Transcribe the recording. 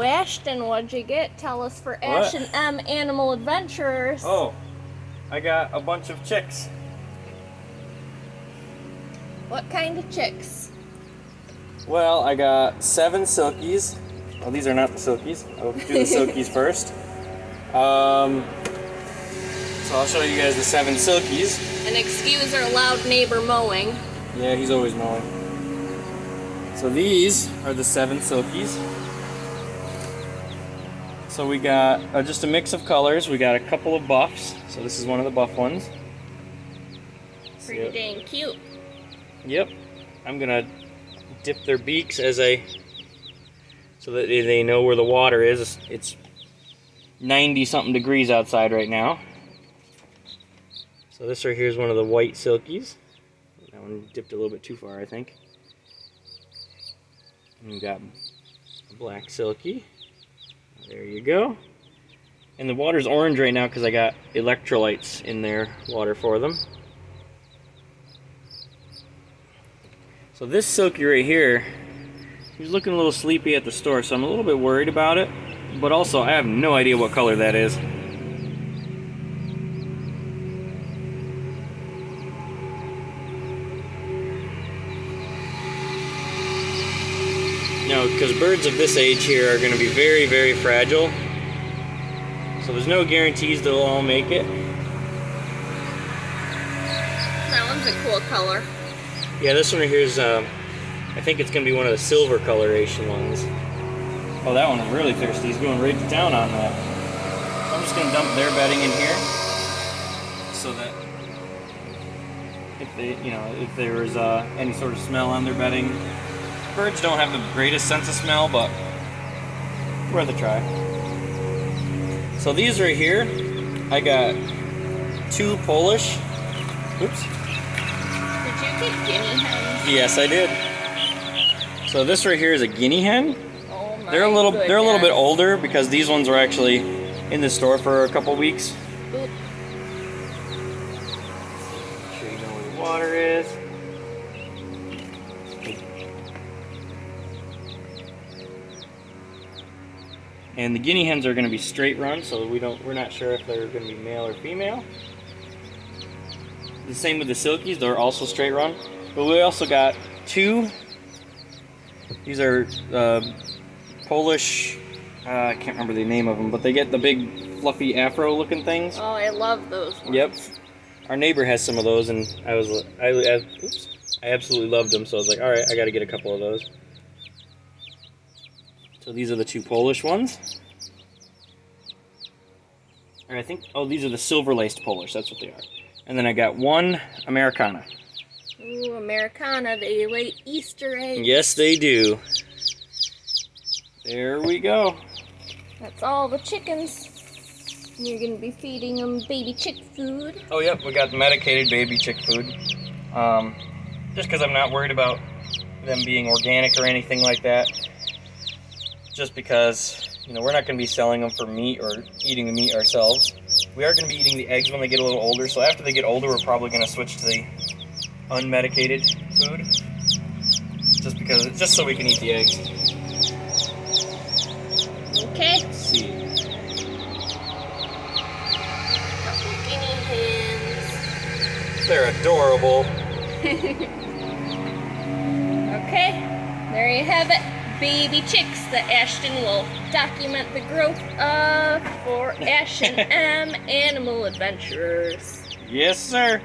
Ashton, what'd you get? Tell us for Ashton M Animal Adventures. Oh, I got a bunch of chicks. What kind of chicks? Well, I got 7 silkies. Well, these are not the silkies. I'll do the silkies first. So I'll show you guys the 7 silkies. And excuse our loud neighbor mowing. Yeah, he's always mowing. So these are the 7 silkies. So we got just a mix of colors. We got a couple of buffs. So this is one of the buff ones. Pretty dang cute. Yep. I'm gonna dip their beaks so that they know where the water is. It's 90 something degrees outside right now. So this right here is one of the white silkies. That one dipped a little bit too far, I think. And we got a black silky. There you go. And the water's orange right now because I got electrolytes in their water for them. So this silky right here, he was looking a little sleepy at the store, so I'm a little bit worried about it. But also, I have no idea what color that is. No, because birds of this age here are going to be very, very fragile. So there's no guarantees they'll all make it. That one's a cool color. Yeah, this one right here is, I think it's going to be one of the silver coloration ones. Oh, that one's really thirsty. He's going right to town on that. I'm just going to dump their bedding in here so that if there was any sort of smell on their bedding. Birds don't have the greatest sense of smell, but worth a try. So these right here, I got 2 Polish. Oops. Did you get guinea hens? Yes, I did. So this right here is a guinea hen. Oh my They're a little bit older because these ones were actually in the store for a couple weeks. Oop. Make sure you know where the water is. And the guinea hens are going to be straight run, so we're not sure if they're going to be male or female. The same with the silkies, they're also straight run. But we also got 2. These are Polish, I can't remember the name of them, but they get the big fluffy afro looking things. Oh, I love those ones. Yep. Our neighbor has some of those, and I absolutely loved them, so I was like, alright, I got to get a couple of those. So these are the 2 Polish ones. Or I think, oh, these are the silver-laced Polish, that's what they are. And then I got 1 Americana. Ooh, Americana, they lay Easter eggs. Yes, they do. There we go. That's all the chickens. You're going to be feeding them baby chick food. Oh, yep, we got medicated baby chick food. Just because I'm not worried about them being organic or anything like that. Just because, we're not going to be selling them for meat or eating the meat ourselves. We are going to be eating the eggs when they get a little older, so after they get older, we're probably going to switch to the unmedicated food. Just so we can eat the eggs. Okay. Let's see. Couple guinea hens. They're adorable. Okay, there you have it. Baby chicks that Ashton will document the growth of for Ashton M Animal Adventures. Yes, sir.